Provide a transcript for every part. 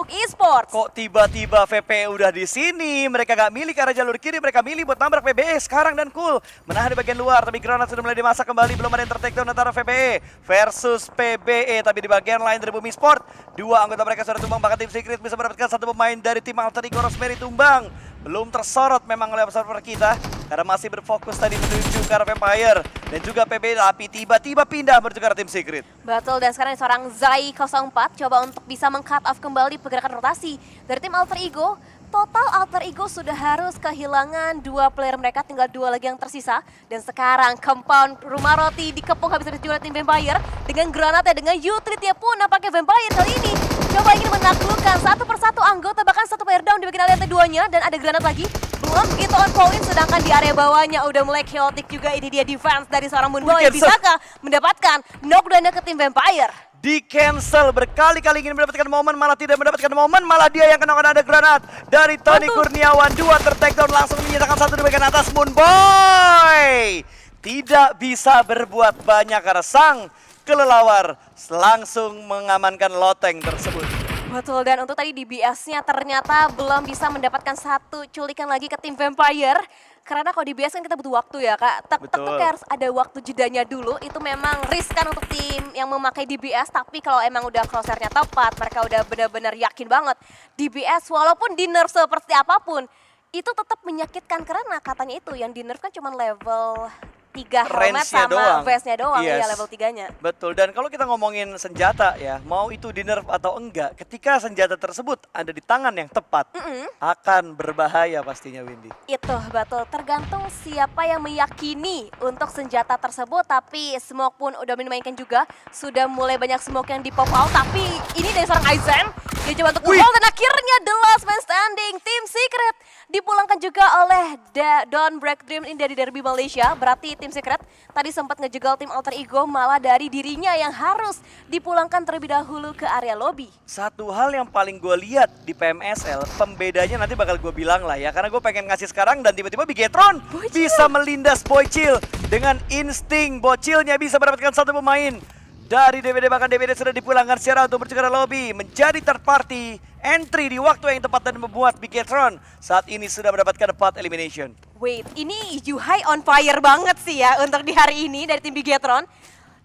untuk esports. Kok tiba-tiba VPE udah di sini? Mereka gak milih ke arah jalur kiri, mereka milih buat nabrak PBE sekarang dan Cool menahan di bagian luar. Tapi granat sudah mulai dimasak kembali, belum ada yang tertakedown antara VPE versus PBE. Tapi di bagian lain dari Bumi Sport, dua anggota mereka sudah tumbang, bahkan tim Secret bisa mendapatkan satu pemain dari tim Alter Ego Rosemary tumbang. Belum tersorot memang oleh observer kita karena masih berfokus tadi menuju ke arah Vampire dan juga PBE, tapi tiba-tiba pindah menuju ke arah tim Secret. Betul, dan sekarang seorang Zai 04 coba untuk bisa meng-cut off kembali pergerakan rotasi dari tim Alter Ego. Total Alter Ego sudah harus kehilangan dua player mereka, tinggal dua lagi yang tersisa. Dan sekarang compound rumah roti dikepung habis-habis juga tim Vampire dengan granatnya, dengan utility pun nampaknya Vampire kali ini coba ingin menaklukkan satu persatu anggota, bahkan satu player down di bagian area keduanya dan ada granat lagi. Belum begitu on point, sedangkan di area bawahnya udah mulai chaotic juga. Ini dia defense dari seorang Moonboy. Bisakah mendapatkan knockdown-nya ke tim Vampire? Di cancel berkali-kali ingin mendapatkan momen, malah tidak mendapatkan momen, malah dia yang kena ada granat dari Tony Kurniawan. Dua tertakedown, langsung menyerahkan satu di bagian atas. Moonboy tidak bisa berbuat banyak karena sang kelelawar langsung mengamankan loteng tersebut. Betul, dan untuk tadi di BS-nya ternyata belum bisa mendapatkan satu culikan lagi ke tim Vampire. Karena kalau di BS kan kita butuh waktu ya Kak. Tentu harus ada waktu jedanya dulu. Itu memang riskan untuk tim yang memakai DBS. Tapi kalau emang udah crosshair-nya tepat, mereka udah benar-benar yakin banget. DBS walaupun di nerf seperti apapun, itu tetap menyakitkan karena katanya itu yang di nerf kan cuma level 3 helmet sama vest-nya doang, yes. Iya level 3-nya. Betul, dan kalau kita ngomongin senjata ya, mau itu di nerf atau enggak, ketika senjata tersebut ada di tangan yang tepat, akan berbahaya pastinya Windy. Itu betul, tergantung siapa yang meyakini untuk senjata tersebut, tapi Smoke pun udah dimainkan juga, sudah mulai banyak Smoke yang di pop out, tapi ini dari seorang Aizen, dia coba untuk hold dan akhirnya the last man standing, Team Secret dipulangkan juga oleh Don Break Dream ini dari Derby Malaysia, berarti Tim Secret tadi sempat ngejegal tim Alter Ego, malah dari dirinya yang harus dipulangkan terlebih dahulu ke area lobby. Satu hal yang paling gue lihat di PMSL, pembedanya nanti bakal gue bilang lah ya, karena gue pengen ngasih sekarang dan tiba-tiba Bigetron bisa melindas Boychill dengan insting. Boychillnya bisa mendapatkan satu pemain dari DBD, bahkan DBD sudah dipulangkan secara untuk menuju ke lobby, menjadi third party entry di waktu yang tepat dan membuat Bigetron saat ini sudah mendapatkan 4 elimination. Wait, ini Yuhai on fire banget sih ya untuk di hari ini dari tim Bigetron.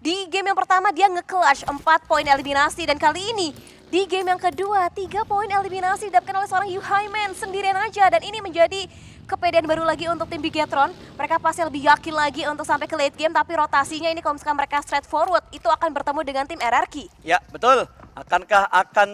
Di game yang pertama dia nge-clutch 4 poin eliminasi, dan kali ini di game yang kedua 3 poin eliminasi didapatkan oleh seorang Yuhai Man sendirian aja, dan ini menjadi kepedean baru lagi untuk tim Bigetron. Mereka pasti lebih yakin lagi untuk sampai ke late game, tapi rotasinya ini kalau misalkan mereka straightforward itu akan bertemu dengan tim RRQ. Ya, betul. Akankah akan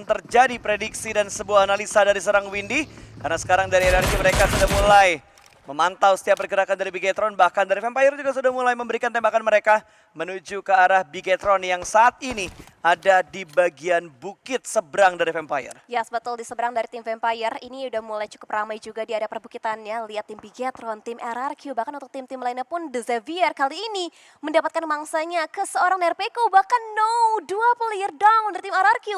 terjadi prediksi dan sebuah analisa dari seorang Windy? Karena sekarang dari RRQ mereka sudah mulai memantau setiap pergerakan dari Bigetron, bahkan dari Vampire juga sudah mulai memberikan tembakan mereka menuju ke arah Bigetron yang saat ini ada di bagian bukit seberang dari Vampire. Yes, betul, di seberang dari tim Vampire. Ini udah mulai cukup ramai juga di area perbukitannya. Lihat tim Bigetron, tim RRQ, bahkan untuk tim-tim lainnya pun The Xavier kali ini mendapatkan mangsanya ke seorang Nerpeko. Bahkan dua player down dari tim RRQ.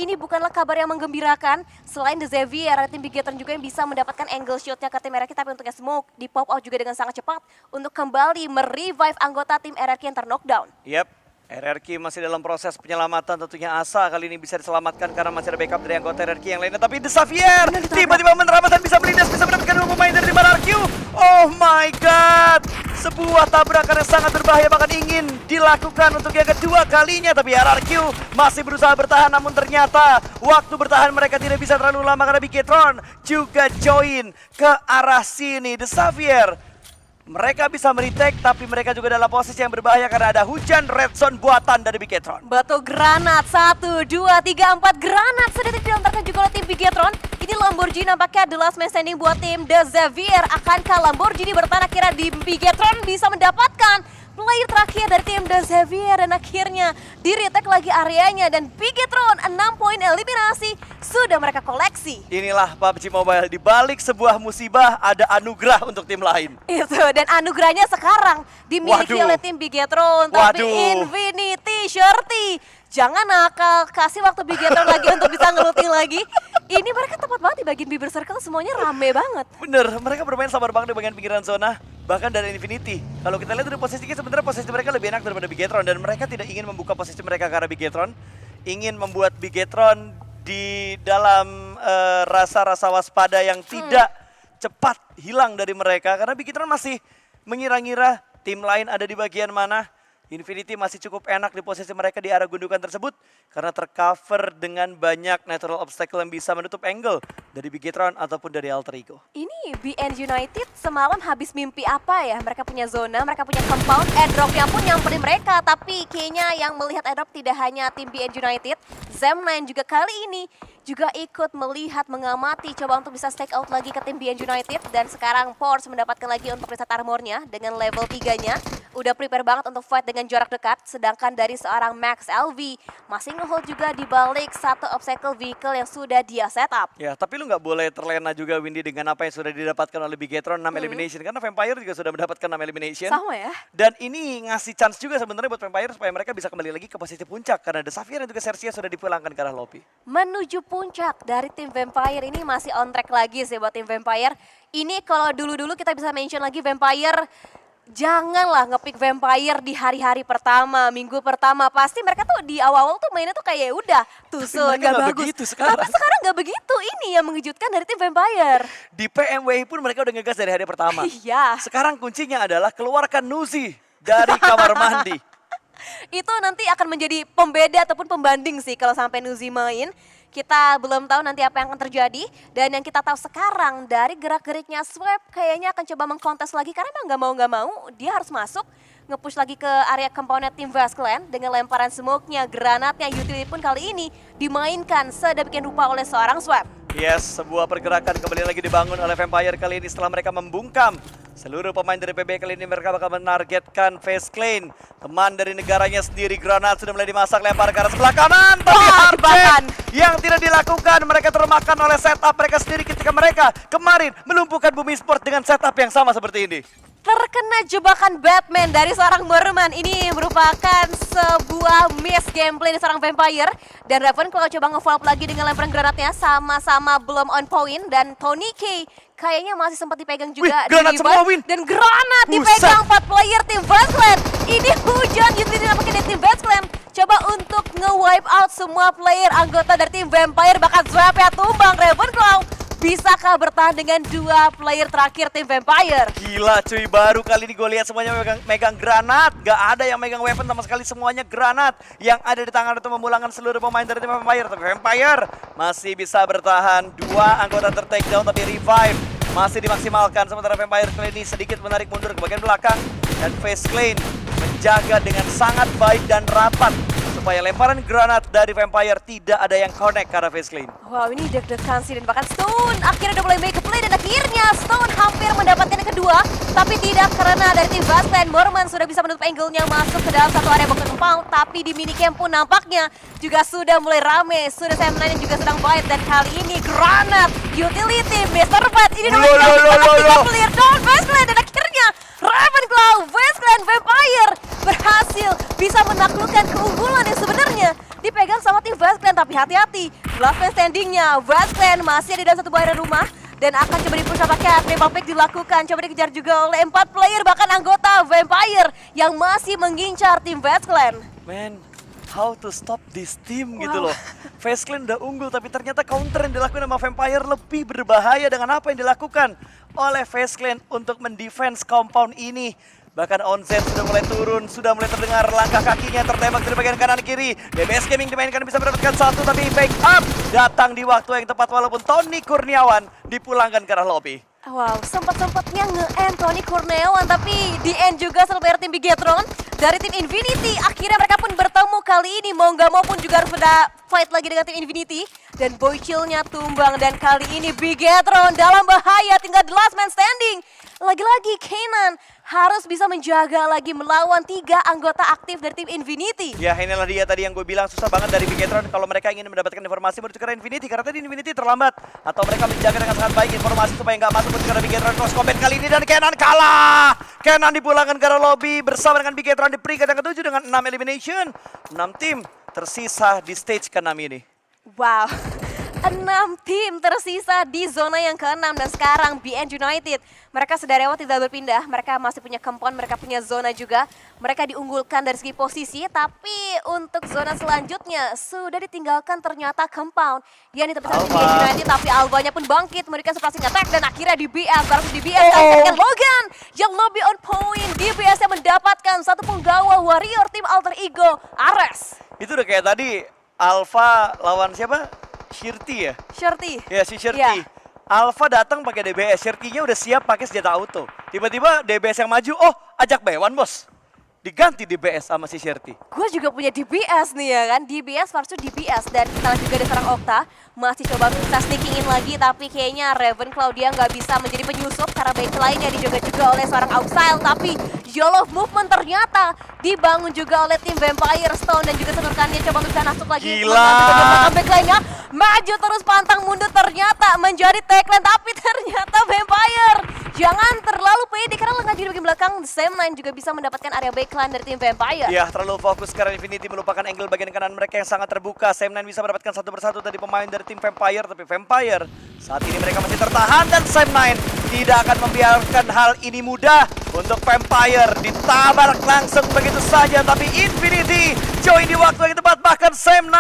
Ini bukanlah kabar yang menggembirakan. Selain The Xavier, ada tim Bigetron juga yang bisa mendapatkan angle shotnya ke tim RRQ, tapi untuknya Smoke di pop out juga dengan sangat cepat untuk kembali merevive anggota tim RRQ yang ter-knockdown. Yep, RRQ masih dalam proses penyelamatan, tentunya Asa kali ini bisa diselamatkan karena masih ada backup dari anggota RRQ yang lainnya. Tapi The Xavier tiba-tiba menerabas dan bisa melindas, bisa mendapatkan dua pemain dari tim RRQ. Oh my god, sebuah tabrakan yang sangat berbahaya bahkan ingin dilakukan untuk yang kedua kalinya. Tapi RRQ masih berusaha bertahan, namun ternyata waktu bertahan mereka tidak bisa terlalu lama karena Bigetron juga join ke arah sini. The Xavier mereka bisa meretake, tapi mereka juga dalam posisi yang berbahaya karena ada hujan red zone buatan dari Bigetron. Betul, granat 1, 2, 3, 4 granat sudah dilontarkan juga oleh tim Bigetron. Ini Lamborghini nampaknya the last man standing buat tim The Xavier. Akankah Lamborghini bertahan akhirnya di Bigetron bisa mendapatkan player terakhir dari tim The Xavier, dan akhirnya di-retake lagi areanya, dan Bigetron 6 poin eliminasi sudah mereka koleksi. Inilah PUBG Mobile, di balik sebuah musibah ada anugerah untuk tim lain. Itu, dan anugerahnya sekarang dimiliki oleh tim Bigetron, tapi Infinity Shirty. Jangan nakal, kasih waktu Bigetron lagi untuk bisa ngeluting lagi. Ini mereka tepat banget di bagian Bieber Circle, semuanya rame banget. Bener, mereka bermain sabar banget di bagian pinggiran zona. Bahkan dari Infinity, kalau kita lihat dari posisinya sebenarnya posisi mereka lebih enak daripada Bigetron. Dan mereka tidak ingin membuka posisi mereka ke arah Bigetron. Ingin membuat Bigetron di dalam rasa-rasa waspada yang tidak cepat hilang dari mereka. Karena Bigitron masih mengira-ngira tim lain ada di bagian mana. Infinity masih cukup enak di posisi mereka di arah gundukan tersebut karena tercover dengan banyak natural obstacle yang bisa menutup angle dari Bigitron ataupun dari Alter Ego. Ini BN United semalam habis mimpi apa ya? Mereka punya zona, mereka punya compound, airdropnya pun nyamperin mereka. Tapi kayaknya yang melihat airdrop tidak hanya tim BN United, Zem9 juga kali ini juga ikut melihat, mengamati, coba untuk bisa stake out lagi ke tim BN United. Dan sekarang Force mendapatkan lagi untuk reset armornya dengan level 3-nya. Udah prepare banget untuk fight dengan jarak dekat. Sedangkan dari seorang Max LV masih ngehold juga di balik satu obstacle vehicle yang sudah dia setup. Ya, tapi lu nggak boleh terlena juga Windy dengan apa yang sudah didapatkan oleh Bigitron 6 elimination. Karena Vampire juga sudah mendapatkan 6 elimination. Sama ya. Dan ini ngasih chance juga sebenarnya buat Vampire supaya mereka bisa kembali lagi ke posisi puncak. Karena The Xavier dan juga Xerxes sudah dipulangkan ke arah lobby. Menuju puncak dari tim Vampire ini masih on track lagi sih buat tim Vampire. Ini kalau dulu-dulu kita bisa mention lagi Vampire, janganlah ngepick Vampire di hari-hari pertama, minggu pertama. Pasti mereka tuh di awal-awal tuh mainnya tuh kayak udah tusul, mereka nggak nggak bagus. begitu sekarang. Tapi sekarang nggak begitu, ini yang mengejutkan dari tim Vampire. Di PMWI pun mereka udah ngegas dari hari pertama. Iya. Sekarang kuncinya adalah keluarkan Nuzi dari kamar mandi. Itu nanti akan menjadi pembeda ataupun pembanding sih kalau sampai Nuzi main. Kita belum tahu nanti apa yang akan terjadi. Dan yang kita tahu sekarang dari gerak-geriknya Swap kayaknya akan coba mengkontes lagi. Karena emang nggak mau dia harus masuk. Nge-push lagi ke area compoundnya tim Vasclan. Dengan lemparan smoke-nya, granatnya, utility pun kali ini dimainkan sedemikian rupa oleh seorang Swap. Yes, sebuah pergerakan kembali lagi dibangun oleh Vampire kali ini setelah mereka membungkam seluruh pemain dari PB. Kali ini mereka bakal menargetkan Faceclan, teman dari negaranya sendiri. Granat sudah mulai dimasak, lempar ke arah sebelah kanan, tapi Arjen yang tidak dilakukan. Mereka termakan oleh setup mereka sendiri ketika mereka kemarin melumpuhkan Bumi Sport dengan setup yang sama seperti ini. Terkena jebakan Batman dari seorang Merman. Ini merupakan sebuah miss gameplay dari seorang Vampire. Dan Ravenclaw coba nge-follow up lagi dengan lemparan granatnya. Sama-sama belum on point. Dan Tony K kayaknya masih sempat dipegang juga. Granat semua win. Dan granat dipegang 4 player tim Vasclan. Ini hujan utility didapatkan dari tim Vasclan. Coba untuk nge-wipe out semua player anggota dari tim Vampire. Bahkan Swap-nya tumbang. Ravenclaw bisakah bertahan dengan 2 player terakhir tim Vampire? Gila cuy, baru kali ini gue lihat semuanya megang granat. Gak ada yang megang weapon sama sekali, semuanya granat. Yang ada di tangan itu memulangkan seluruh pemain dari tim Vampire. Tapi Vampire masih bisa bertahan. 2 anggota ter-takedown tapi revive masih dimaksimalkan. Sementara Vampire kali ini sedikit menarik mundur ke bagian belakang. Dan Faceclan menjaga dengan sangat baik dan rapat supaya lemparan granat dari Vampire tidak ada yang connect ke arah Faceclan. Wow, ini deg-degan sih. Dan bahkan Stone akhirnya udah mulai make a play. Dan akhirnya Stone hampir mendapatkan yang kedua. Tapi tidak karena dari tim Vasclan. Merman sudah bisa menutup angle-nya masuk ke dalam satu area box compound. Tapi di minicamp pun nampaknya juga sudah mulai rame. Sudah Zem9 yang juga sedang fight. Dan kali ini granat, utility, Mr. Bat. Ini nomor 3 player down Vasclan. Dan akhirnya Ravenclaw, Vasclan, Vampire berhasil bisa menaklukkan keunggulan yang sebenarnya dipegang sama tim Vasclan. Tapi hati-hati, last man standingnya Vasclan masih ada di dalam satu area rumah dan akan coba di-push apakah triple pick dilakukan. Coba dikejar juga oleh 4 player bahkan anggota Vampire yang masih mengincar tim Vasclan. Man, how to stop this team gitu loh. Faceclan udah unggul tapi ternyata counter yang dilakukan sama Vampire lebih berbahaya dengan apa yang dilakukan oleh Faceclan untuk mendefense compound ini. Bahkan Onsen sudah mulai turun, sudah mulai terdengar langkah kakinya tertembak dari bagian kanan kiri. DBS Gaming dimainkan bisa mendapatkan 1 tapi back up datang di waktu yang tepat walaupun Tony Kurniawan dipulangkan ke arah lobby. Wow, sempat-sempatnya nge-end Tony Kurniawan tapi di end juga setelah tim Bigitron dari tim Infinity. Akhirnya mereka pun bertemu kali ini, mau nggak mau pun juga harus ada fight lagi dengan tim Infinity. Dan Boychil-nya tumbang dan kali ini Bigitron dalam bahaya, tinggal the last man standing. Lagi-lagi Kenan harus bisa menjaga lagi melawan 3 anggota aktif dari tim Infinity. Ya inilah dia tadi yang gue bilang susah banget dari Bigitron kalau mereka ingin mendapatkan informasi menuju ke arah Infinity. Karena tadi Infinity terlambat atau mereka menjaga dengan sangat baik informasi supaya nggak masuk menuju ke arah Bigitron. Cross combat kali ini dan Kenan kalah. Kenan dipulangkan ke arah lobby bersama dengan Bigitron di peringkat yang ke-7 dengan 6 elimination. 6 tim tersisa di stage ke-6 ini. Wow, 6 tim tersisa di zona yang ke-6 dan sekarang BN United mereka sederewat tidak berpindah, mereka masih punya compound, mereka punya zona juga. Mereka diunggulkan dari segi posisi, tapi untuk zona selanjutnya sudah ditinggalkan ternyata compound. Ya ini teman-teman BN United, tapi Alvanya pun bangkit memberikan surprising attack dan akhirnya DBS baru DBS dan Logan yang lebih on point. DBS yang mendapatkan satu penggawa warrior tim Alter Ego Ares. Itu udah kayak tadi Alpha lawan siapa? Shirty ya? Shirty. Ya si Shirty. Ya. Alpha datang pakai DBS, Shirty-nya udah siap pakai senjata auto. Tiba-tiba DBS yang maju, oh ajak B1 bos. Diganti DBS sama si Shirty. Gue juga punya DBS nih ya kan, DBS versus DBS. Dan kita lihat juga ada seorang Okta, masih coba bisa sneaking in lagi, tapi kayaknya Ravenclaw dia nggak bisa menjadi penyusup karena back lainnya dijaga juga oleh seorang Outsile. Tapi Yolo movement ternyata dibangun juga oleh tim Vampire Stone dan juga senurkannya coba bisa masuk lagi. Gila. Back lainnya maju terus pantang mundur ternyata menjadi tagline, tapi ternyata Vampire jangan terlalu pede karena lengah di bagian belakang. Sam9 juga bisa mendapatkan area backline dari tim Vampire. Ya terlalu fokus karena Infinity melupakan angle bagian kanan mereka yang sangat terbuka. Sam9 bisa mendapatkan satu persatu dari pemain dari tim Vampire, tapi Vampire saat ini mereka masih tertahan dan Sam9 tidak akan membiarkan hal ini mudah untuk Vampire. Ditabrak langsung begitu saja, tapi Infinity join di waktu yang tepat. Bahkan Sam9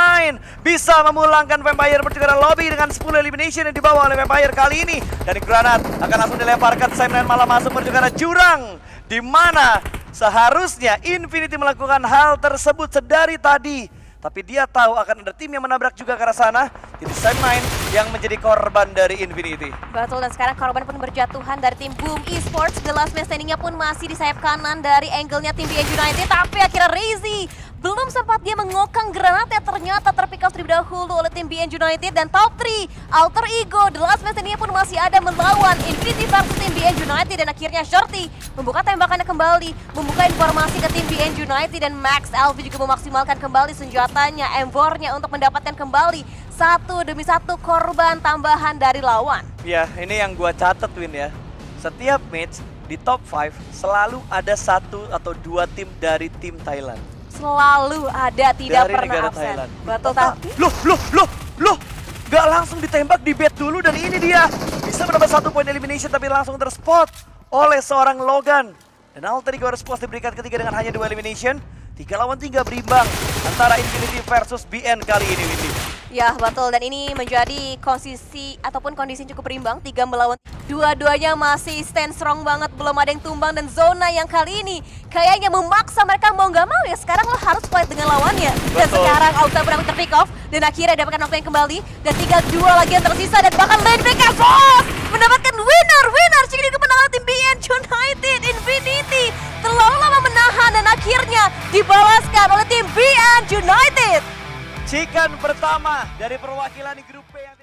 bisa memulangkan Vampire menuju ke lobby dengan 10 elimination yang dibawa oleh Vampire kali ini. Dan granat akan langsung dilemparkan. Sam9 malah masuk menuju ke jurang, di mana seharusnya Infinity melakukan hal tersebut sedari tadi. Tapi dia tahu akan ada tim yang menabrak juga ke arah sana. Jadi Sam9 yang menjadi korban dari Infinity. Betul, dan sekarang korban pun berjatuhan dari tim Boom Esports. The last man standing-nya pun masih di sayap kanan dari angle-nya tim BN United. Tapi akhirnya Razy belum sempat dia mengokang granatnya, ternyata terpick off terlebih dahulu oleh tim BN United. Dan top 3 Alter Ego, The last man standing-nya pun masih ada melawan Infinity versus tim BN United. Dan akhirnya Shorty membuka tembakannya kembali, membuka informasi ke tim BN United. Dan Max LV juga memaksimalkan kembali senjatanya, M4-nya untuk mendapatkan kembali satu demi satu korban tambahan dari lawan. Ya, ini yang gua catat Win ya. Setiap match di top 5 selalu ada satu atau dua tim dari tim Thailand. Selalu ada, tidak Dari pernah negara absen. Thailand. Betul, tapi Loh, gak langsung ditembak di bed dulu dan ini dia. Bisa mendapat 1 poin elimination tapi langsung terspot oleh seorang Logan. Dan Alter Ego harus puas di peringkat ketiga dengan hanya 2 elimination. 3 lawan 3 berimbang antara Infinity versus BN kali ini, Windy. ya betul, dan ini menjadi kondisi ataupun kondisi cukup berimbang, 3 melawan dua-duanya masih stand strong banget, belum ada yang tumbang. Dan zona yang kali ini kayaknya memaksa mereka mau nggak mau ya sekarang lo harus fight dengan lawannya. Dan Betul. sekarang Auta berhasil terpick off dan akhirnya dapatkan knockdown yang kembali dan tinggal 2 lagi yang tersisa dan bahkan lane mereka mendapatkan winner jadi kemenangan tim BN United. Infinity terlalu lama menahan dan akhirnya dibalaskan oleh tim BN United. Chicken pertama dari perwakilan di grup P yang